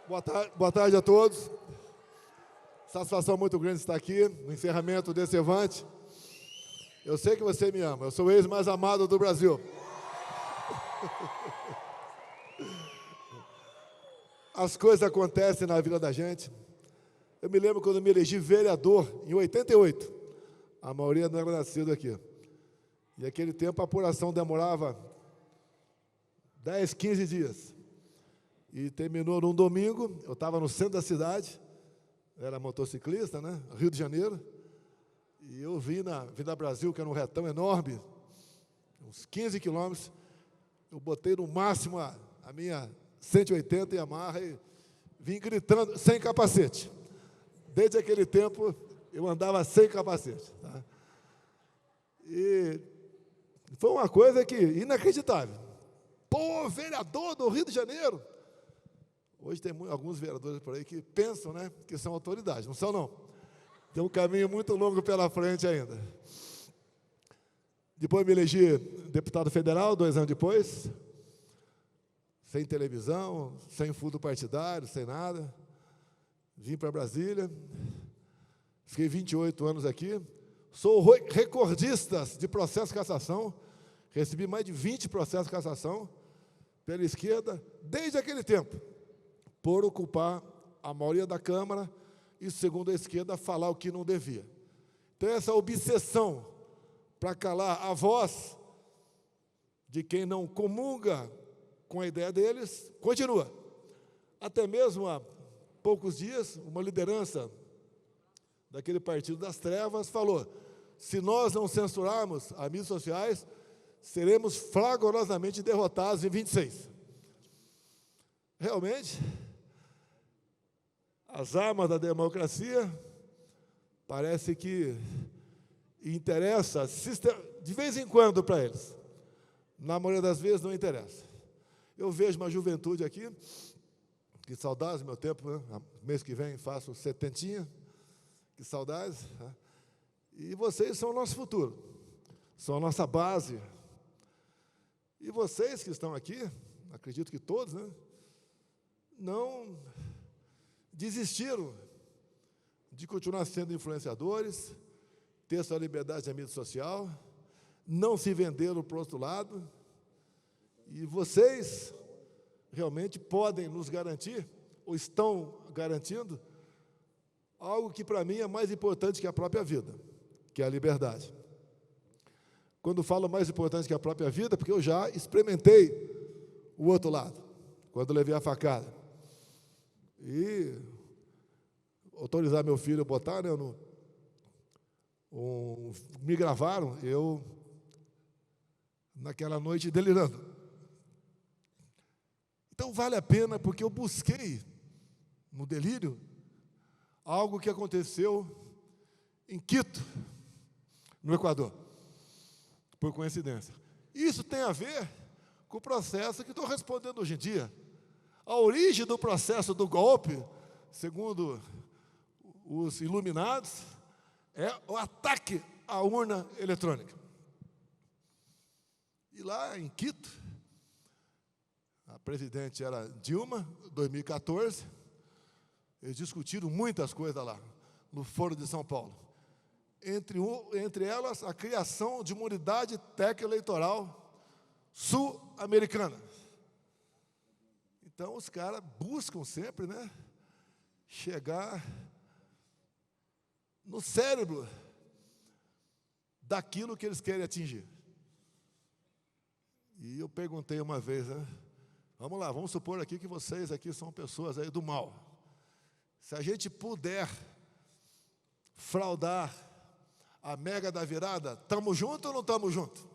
Boa tarde a todos. Satisfação muito grande estar aqui no encerramento desse Evante. Eu sei que você me ama, eu sou o ex mais amado do Brasil. As coisas acontecem na vida da gente. Eu me lembro quando eu me elegi vereador, em 88. A maioria não era nascido aqui. E naquele tempo a apuração demorava 10, 15 dias. E terminou num domingo, eu estava no centro da cidade, era motociclista, né? Rio de Janeiro, e eu vim na Avenida Brasil, que era um retão enorme, uns 15 quilômetros, eu botei no máximo a minha 180 Yamaha e vim gritando, sem capacete. Desde aquele tempo, eu andava sem capacete. Tá? E foi uma coisa que inacreditável. Pô, vereador do Rio de Janeiro! Hoje tem alguns vereadores por aí que pensam, né, que são autoridades. Não são, não. Tem um caminho muito longo pela frente ainda. Depois me elegi deputado federal, 2 anos depois, sem televisão, sem fundo partidário, sem nada. Vim para Brasília, fiquei 28 anos aqui. Sou recordista de processo de cassação, recebi mais de 20 processos de cassação pela esquerda, desde aquele tempo, por ocupar a maioria da Câmara e, segundo a esquerda, falar o que não devia. Então, essa obsessão para calar a voz de quem não comunga com a ideia deles, continua. Até mesmo há poucos dias, uma liderança daquele Partido das Trevas falou: se nós não censurarmos as mídias sociais, seremos fragorosamente derrotados em 26. Realmente, as armas da democracia parece que interessa de vez em quando para eles. Na maioria das vezes não interessa. Eu vejo uma juventude aqui, que saudades do meu tempo, né? Mês que vem faço 70, que saudades. Né? E vocês são o nosso futuro, são a nossa base. E vocês que estão aqui, acredito que todos, né, não desistiram de continuar sendo influenciadores, ter sua liberdade de mídia social, não se venderam para o outro lado, e vocês realmente podem nos garantir, ou estão garantindo, algo que para mim é mais importante que a própria vida, que é a liberdade. Quando falo mais importante que a própria vida, porque eu já experimentei o outro lado, quando levei a facada. E autorizar meu filho a botar, né, me gravaram, eu, naquela noite, delirando. Então, vale a pena, porque eu busquei, no delírio, algo que aconteceu em Quito, no Equador, por coincidência. Isso tem a ver com o processo que estou respondendo hoje em dia. A origem do processo do golpe, segundo os iluminados, é o ataque à urna eletrônica. E lá em Quito, a presidente era Dilma, 2014, eles discutiram muitas coisas lá, no Foro de São Paulo. Entre elas, a criação de uma unidade técnica eleitoral sul-americana. Então, os caras buscam sempre, né, chegar no cérebro daquilo que eles querem atingir. E eu perguntei uma vez, né, vamos lá, vamos supor aqui que vocês aqui são pessoas aí do mal. Se a gente puder fraudar a mega da virada, estamos juntos ou não estamos juntos?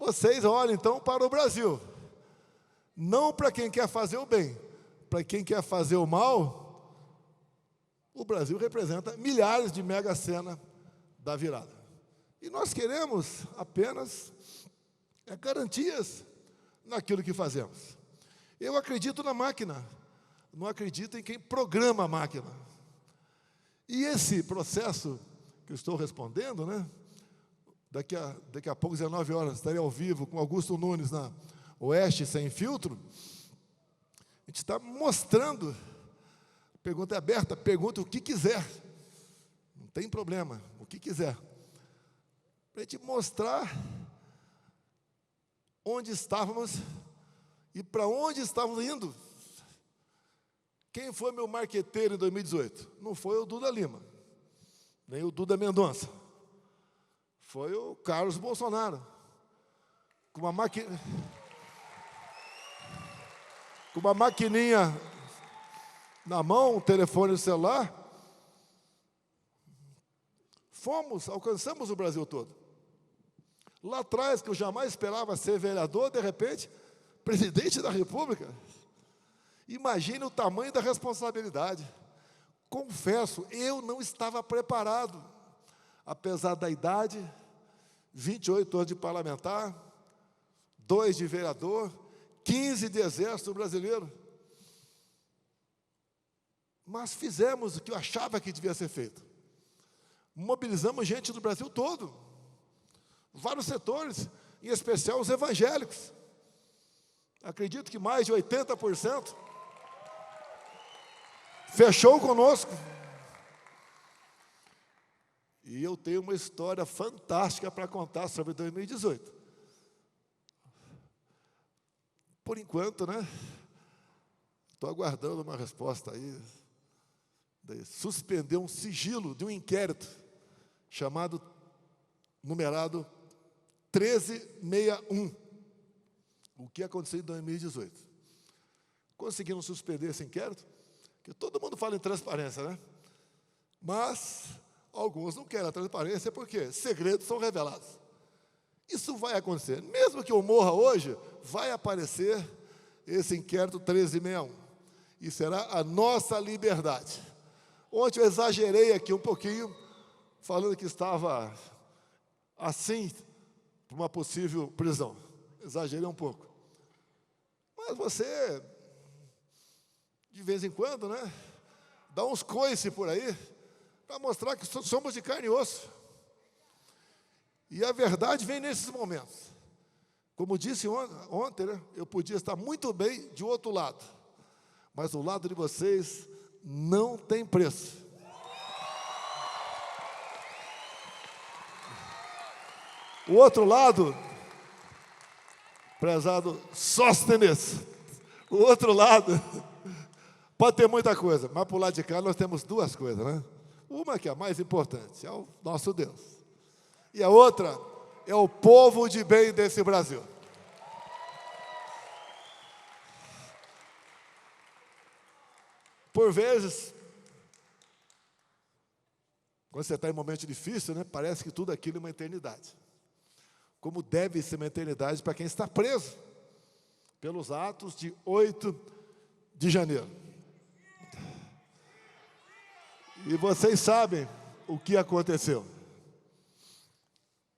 Vocês olham, então, para o Brasil. Não para quem quer fazer o bem. Para quem quer fazer o mal, o Brasil representa milhares de mega sena da virada. E nós queremos apenas garantias naquilo que fazemos. Eu acredito na máquina, não acredito em quem programa a máquina. E esse processo que eu estou respondendo, né? Daqui a pouco, 19 horas, estarei ao vivo com Augusto Nunes Oeste Sem Filtro, a gente está mostrando, pergunta é aberta, pergunta o que quiser, não tem problema, o que quiser, para a gente mostrar onde estávamos e para onde estávamos indo. Quem foi meu marqueteiro em 2018? Não foi o Duda Lima, nem o Duda Mendonça, foi o Carlos Bolsonaro, com uma maquininha na mão, um telefone celular, alcançamos o Brasil todo. Lá atrás, que eu jamais esperava ser vereador, de repente, presidente da República. Imagine o tamanho da responsabilidade. Confesso, eu não estava preparado, apesar da idade, 28 anos de parlamentar, 2 de vereador, 15 de exército brasileiro. Mas fizemos o que eu achava que devia ser feito. Mobilizamos gente do Brasil todo, vários setores, em especial os evangélicos. Acredito que mais de 80% fechou conosco. E eu tenho uma história fantástica para contar sobre 2018. Por enquanto, né? Estou aguardando uma resposta aí. Suspender um sigilo de um inquérito chamado, numerado 1361. O que aconteceu em 2018? Conseguimos suspender esse inquérito, porque todo mundo fala em transparência, né? Mas alguns não querem a transparência porque segredos são revelados. Isso vai acontecer. Mesmo que eu morra hoje, vai aparecer esse inquérito 1361. E será a nossa liberdade. Ontem eu exagerei aqui um pouquinho, falando que estava assim para uma possível prisão. Exagerei um pouco. Mas você, de vez em quando, né, dá uns coices por aí, para mostrar que somos de carne e osso. E a verdade vem nesses momentos. Como disse ontem, né, eu podia estar muito bem de outro lado, mas o lado de vocês não tem preço. O outro lado, prezado Sóstenes, o outro lado, pode ter muita coisa, mas para o lado de cá nós temos duas coisas, né? Uma que é a mais importante, é o nosso Deus. E a outra é o povo de bem desse Brasil. Por vezes, quando você está em um momento difícil, né, parece que tudo aquilo é uma eternidade. Como deve ser uma eternidade para quem está preso pelos atos de 8 de janeiro. E vocês sabem o que aconteceu.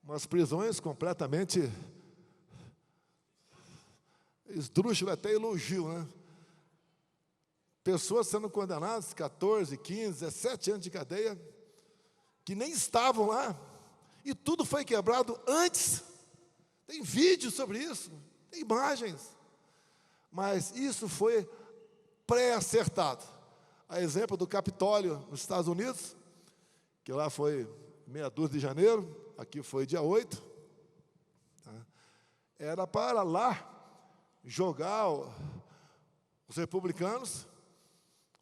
Umas prisões completamente esdrúxulas, até elogio, né? Pessoas sendo condenadas, 14, 15, 17 anos de cadeia, que nem estavam lá, e tudo foi quebrado antes. Tem vídeo sobre isso, tem imagens, mas isso foi pré-acertado. A exemplo do Capitólio nos Estados Unidos, que lá foi meia dúzia de janeiro, aqui foi dia 8, tá? Era para lá jogar os republicanos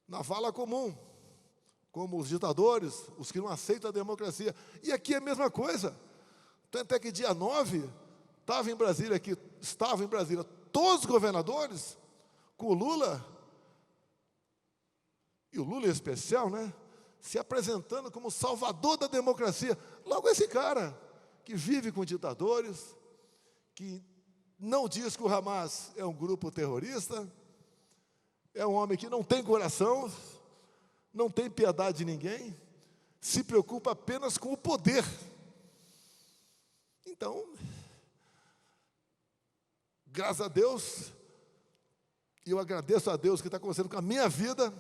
na vala comum, como os ditadores, os que não aceitam a democracia. E aqui é a mesma coisa. Tanto é que dia 9, estava em Brasília todos os governadores, com o Lula, e o Lula em especial, né, se apresentando como salvador da democracia. Logo esse cara, que vive com ditadores, que não diz que o Hamas é um grupo terrorista, é um homem que não tem coração, não tem piedade de ninguém, se preocupa apenas com o poder. Então, graças a Deus, e eu agradeço a Deus que está acontecendo com a minha vida,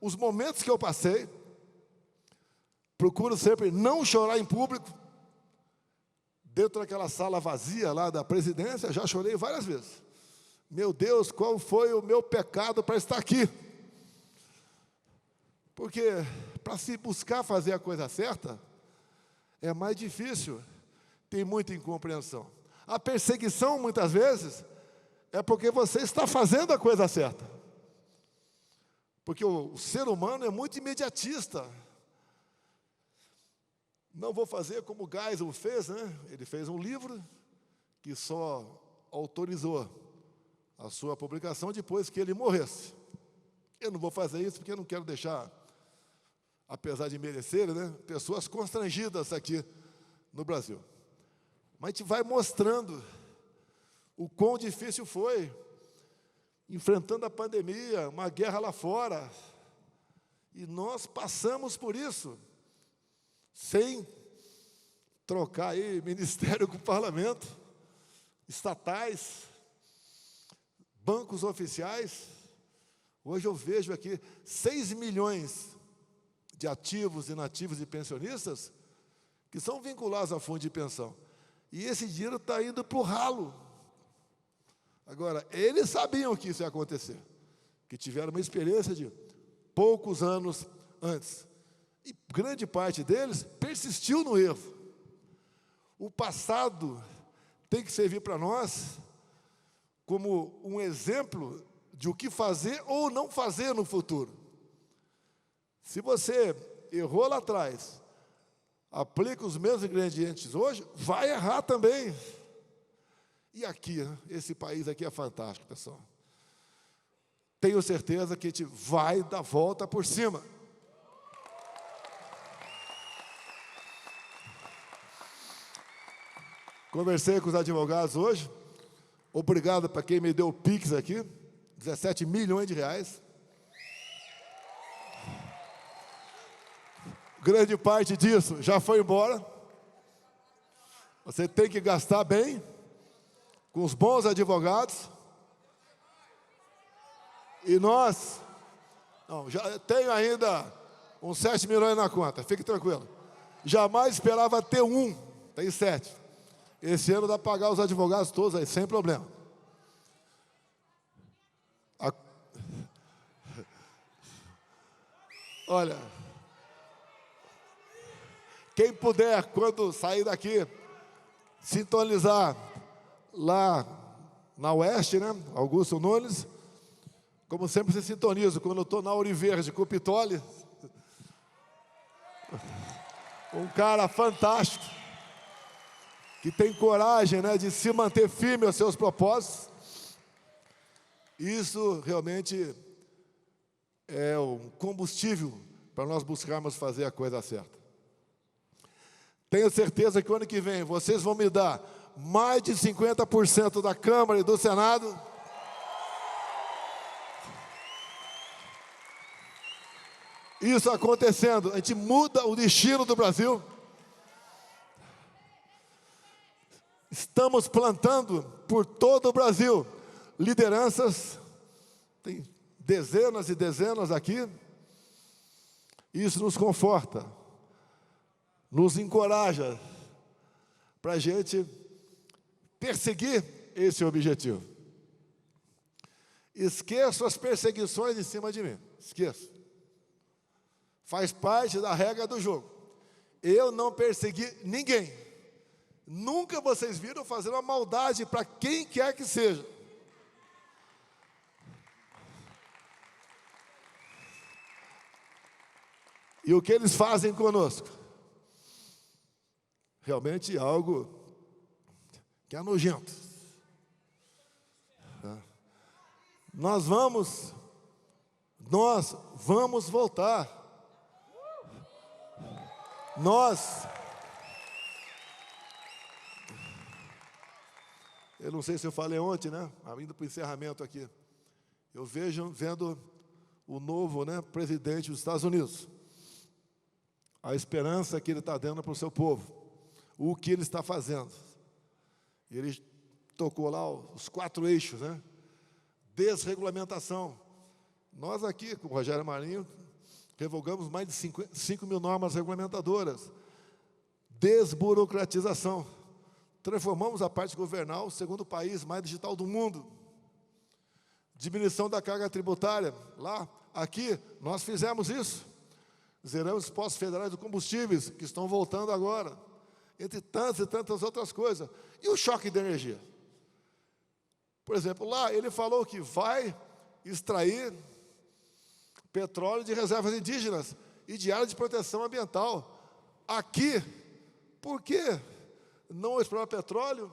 os momentos que eu passei, procuro sempre não chorar em público, dentro daquela sala vazia lá da presidência, já chorei várias vezes, Meu Deus, qual foi o meu pecado para estar aqui? Porque para se buscar fazer a coisa certa, é mais difícil, tem muita incompreensão. A perseguição, muitas vezes, é porque você está fazendo a coisa certa. Porque o ser humano é muito imediatista. Não vou fazer como Geisel fez, né? Ele fez um livro que só autorizou a sua publicação depois que ele morresse. Eu não vou fazer isso porque eu não quero deixar, apesar de merecer, né, pessoas constrangidas aqui no Brasil. Mas a gente vai mostrando o quão difícil foi, enfrentando a pandemia, uma guerra lá fora. E nós passamos por isso, sem trocar aí ministério com o parlamento, estatais, bancos oficiais. Hoje eu vejo aqui 6 milhões de ativos, inativos e pensionistas que são vinculados a fundo de pensão. E esse dinheiro está indo para o ralo. Agora, eles sabiam que isso ia acontecer, que tiveram uma experiência de poucos anos antes. E grande parte deles persistiu no erro. O passado tem que servir para nós como um exemplo de o que fazer ou não fazer no futuro. Se você errou lá atrás, aplica os mesmos ingredientes hoje, vai errar também. E aqui, esse país aqui é fantástico, pessoal. Tenho certeza que a gente vai dar volta por cima. Conversei com os advogados hoje. Obrigado para quem me deu o Pix aqui, 17 milhões de reais. Grande parte disso já foi embora. Você tem que gastar bem, com os bons advogados. E nós, não, já tenho ainda uns 7 milhões na conta, fique tranquilo. Jamais esperava ter tem 7. Esse ano dá para pagar os advogados todos aí, sem problema. Olha, quem puder, quando sair daqui, sintonizar lá na Oeste, né, Augusto Nunes, como sempre se sintonizo, quando eu estou na Ouro Verde, com o Pitoli, um cara fantástico, que tem coragem, né, de se manter firme aos seus propósitos. Isso realmente é um combustível para nós buscarmos fazer a coisa certa. Tenho certeza que o ano que vem vocês vão me dar mais de 50% da Câmara e do Senado. Isso acontecendo, a gente muda o destino do Brasil. Estamos plantando por todo o Brasil lideranças, tem dezenas e dezenas aqui. Isso nos conforta, nos encoraja para a gente perseguir esse objetivo. Esqueço as perseguições em cima de mim, esqueço. Faz parte da regra do jogo. Eu não persegui ninguém. Nunca vocês viram fazer uma maldade para quem quer que seja. E o que eles fazem conosco? Realmente é algo que é nojento. Nós vamos voltar. Eu não sei se eu falei ontem, né? Indo para o encerramento aqui. Eu vendo o novo, né, presidente dos Estados Unidos. A esperança que ele está dando para o seu povo. O que ele está fazendo. Ele tocou lá os 4 eixos, né? Desregulamentação. Nós aqui, com o Rogério Marinho, revogamos mais de 5 mil normas regulamentadoras. Desburocratização. Transformamos a parte governal o segundo país mais digital do mundo. Diminuição da carga tributária, lá, aqui, nós fizemos isso. Zeramos os postos federais de combustíveis, que estão voltando agora, entre tantas e tantas outras coisas. E o choque de energia? Por exemplo, lá ele falou que vai extrair petróleo de reservas indígenas e de área de proteção ambiental. Aqui, por que não explorar petróleo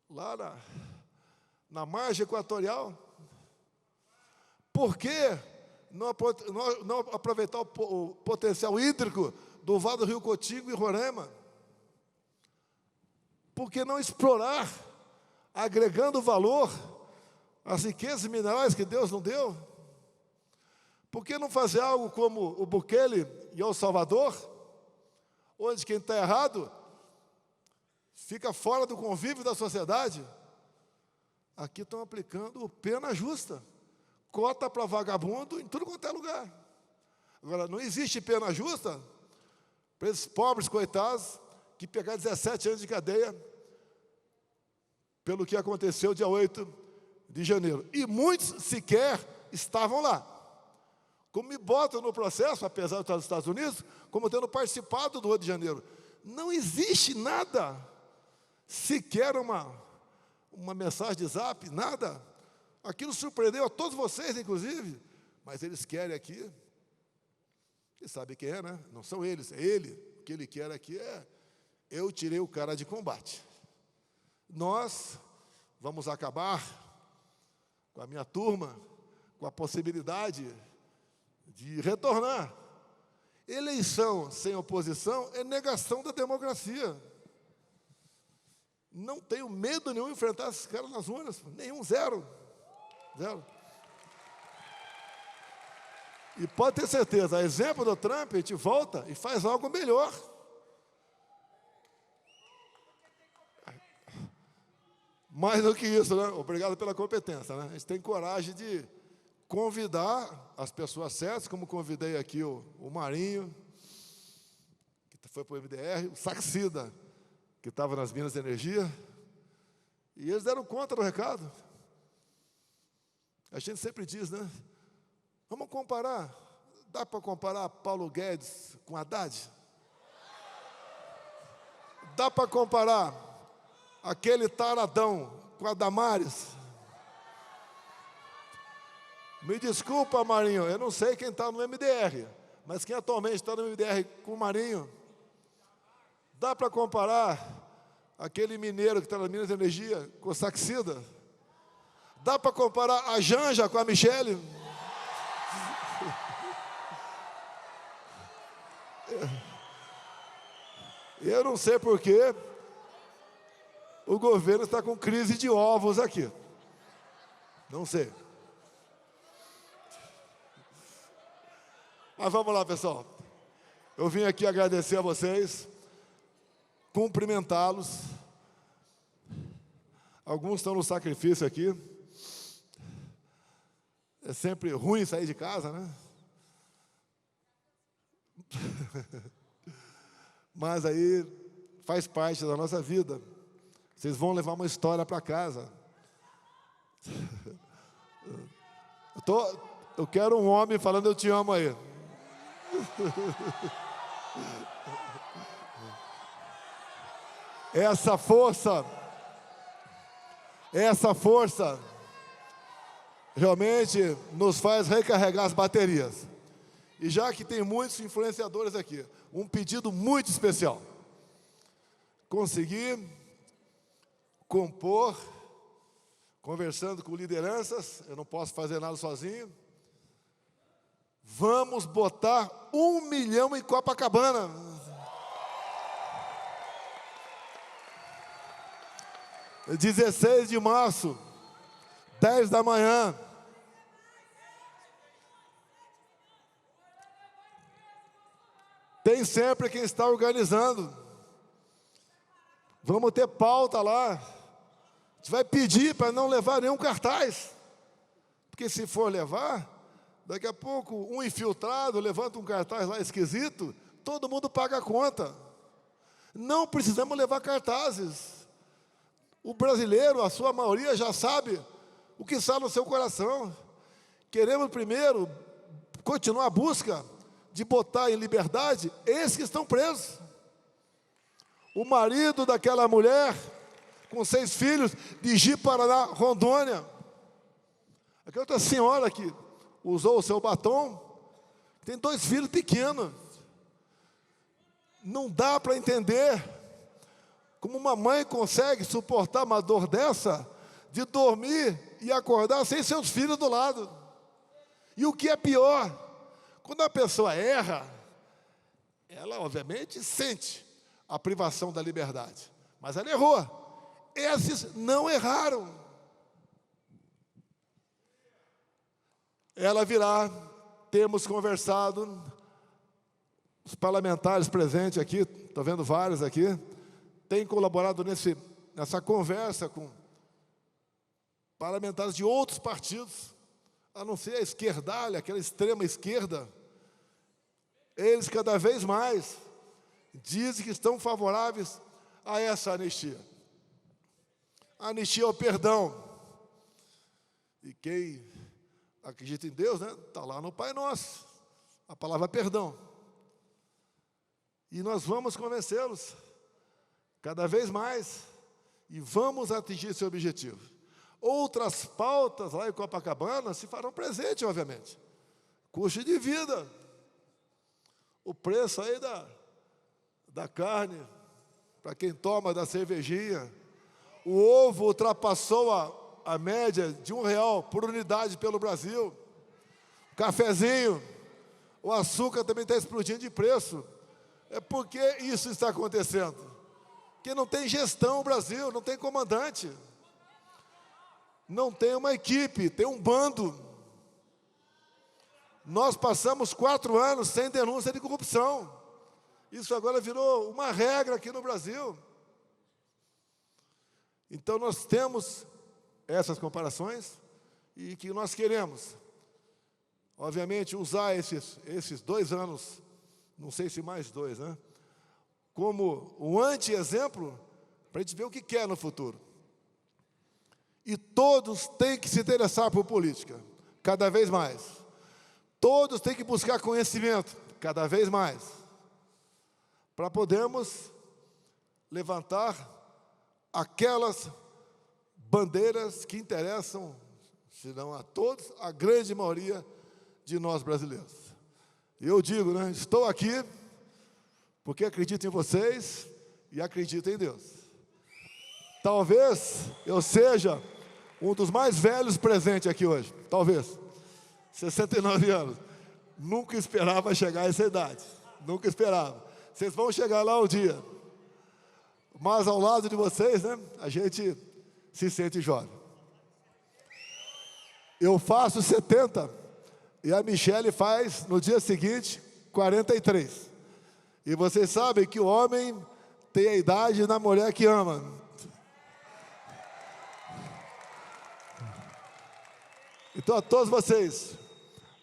lá na margem equatorial? Por que não aproveitar o potencial hídrico do Vale do Rio Cotingo e Roraima? Por que não explorar, agregando valor às riquezas minerais que Deus não deu? Por que não fazer algo como o Bukele e El Salvador, onde quem está errado fica fora do convívio da sociedade? Aqui estão aplicando pena justa, cota para vagabundo em tudo quanto é lugar. Agora, não existe pena justa para esses pobres coitados que pegaram 17 anos de cadeia pelo que aconteceu dia 8 de janeiro. E muitos sequer estavam lá. Como me botam no processo, apesar de estar nos Estados Unidos, como tendo participado do 8 de janeiro. Não existe nada, sequer uma mensagem de zap, nada. Aquilo surpreendeu a todos vocês, inclusive, mas eles querem aqui, você sabe quem é, né? Não são eles, é ele. O que ele quer aqui é, eu tirei o cara de combate. Nós vamos acabar com a minha turma, com a possibilidade de retornar. Eleição sem oposição é negação da democracia. Não tenho medo nenhum de enfrentar esses caras nas urnas, nenhum, zero. E pode ter certeza, a exemplo do Trump, a gente volta e faz algo melhor. Mais do que isso, né? Obrigado pela competência, né? A gente tem coragem de convidar as pessoas certas, como convidei aqui o Marinho, que foi para o MDR, o Saxida, que estava nas Minas de Energia, e eles deram conta do recado. A gente sempre diz, né? Vamos comparar. Dá para comparar Paulo Guedes com Haddad? Dá para comparar aquele taradão com a Damares? Me desculpa, Marinho, eu não sei quem está no MDR, mas quem atualmente está no MDR com o Marinho? Dá para comparar aquele mineiro que está na Minas de Energia com o Saxida? Dá para comparar a Janja com a Michele? Eu não sei porquê o governo está com crise de ovos aqui. Não sei. Mas vamos lá, pessoal. Eu vim aqui agradecer a vocês, cumprimentá-los. Alguns estão no sacrifício aqui. É sempre ruim sair de casa, né? Mas aí faz parte da nossa vida. Vocês vão levar uma história para casa. Eu quero um homem falando eu te amo aí. Essa força realmente nos faz recarregar as baterias. E já que tem muitos influenciadores aqui, um pedido muito especial. Consegui compor, conversando com lideranças, eu não posso fazer nada sozinho. Vamos botar 1 milhão em Copacabana. É 16 de março, 10 da manhã. Tem sempre quem está organizando. Vamos ter pauta lá. A gente vai pedir para não levar nenhum cartaz. Porque se for levar, daqui a pouco um infiltrado levanta um cartaz lá esquisito, todo mundo paga a conta. Não precisamos levar cartazes. O brasileiro, a sua maioria, já sabe o que está no seu coração. Queremos primeiro continuar a busca de botar em liberdade esses que estão presos. O marido daquela mulher, com 6 filhos, de Ji-Paraná, Rondônia. Aquela outra senhora que usou o seu batom, tem 2 filhos pequenos. Não dá para entender como uma mãe consegue suportar uma dor dessa, de dormir e acordar sem seus filhos do lado. E o que é pior, quando a pessoa erra, ela obviamente sente a privação da liberdade. Mas ela errou. Esses não erraram. Ela virá, temos conversado, os parlamentares presentes aqui, estou vendo vários aqui, têm colaborado nessa conversa com parlamentares de outros partidos, a não ser a esquerdalha, aquela extrema esquerda. Eles cada vez mais dizem que estão favoráveis a essa anistia. A anistia é o perdão. E quem acredita em Deus, né, está lá no Pai Nosso, a palavra perdão. E nós vamos convencê-los cada vez mais e vamos atingir esse objetivo. Outras pautas lá em Copacabana se farão presente, obviamente. Custo de vida, o preço aí da carne, para quem toma da cervejinha. O ovo ultrapassou a média de R$1 por unidade pelo Brasil. O cafezinho, o açúcar também está explodindo de preço. É porque isso está acontecendo. Porque não tem gestão no Brasil, não tem comandante. Não tem uma equipe, tem um bando. Nós passamos 4 anos sem denúncia de corrupção. Isso agora virou uma regra aqui no Brasil. Então nós temos essas comparações e que nós queremos, obviamente, usar esses 2 anos, não sei se mais 2, né, como um anti-exemplo para a gente ver o que quer no futuro. E todos têm que se interessar por política, cada vez mais. Todos têm que buscar conhecimento, cada vez mais, para podermos levantar aquelas bandeiras que interessam, se não a todos, a grande maioria de nós brasileiros. E eu digo, né, estou aqui porque acredito em vocês e acredito em Deus. Talvez eu seja um dos mais velhos presentes aqui hoje, talvez, 69 anos. Nunca esperava chegar a essa idade, nunca esperava. Vocês vão chegar lá um dia, mas ao lado de vocês, né, a gente se sente jovem. Eu faço 70 e a Michele faz no dia seguinte 43. E vocês sabem que o homem tem a idade da mulher que ama. Então, a todos vocês,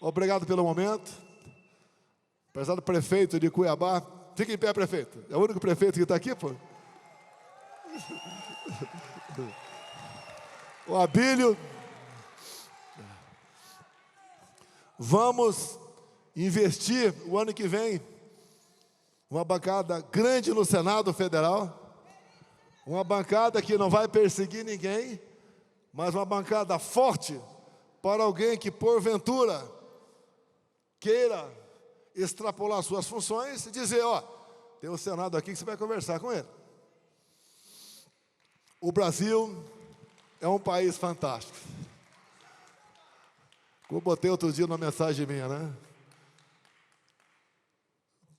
obrigado pelo momento. Prezado prefeito de Cuiabá, fique em pé, prefeito. É o único prefeito que está aqui, pô? O Abílio. Vamos investir o ano que vem uma bancada grande no Senado Federal, uma bancada que não vai perseguir ninguém, mas uma bancada forte para alguém que, porventura, queira extrapolar suas funções e dizer, ó, tem o Senado aqui que você vai conversar com ele. O Brasil é um país fantástico. Eu botei outro dia numa mensagem minha, né?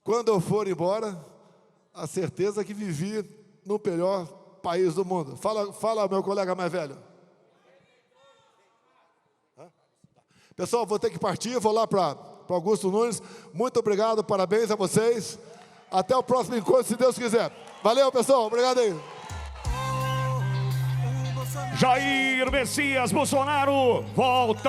Quando eu for embora, a certeza que vivi no melhor país do mundo. Fala, meu colega mais velho. Pessoal, vou ter que partir, vou lá para Augusto Nunes. Muito obrigado, parabéns a vocês. Até o próximo encontro, se Deus quiser. Valeu, pessoal, obrigado aí. Jair Messias Bolsonaro volta.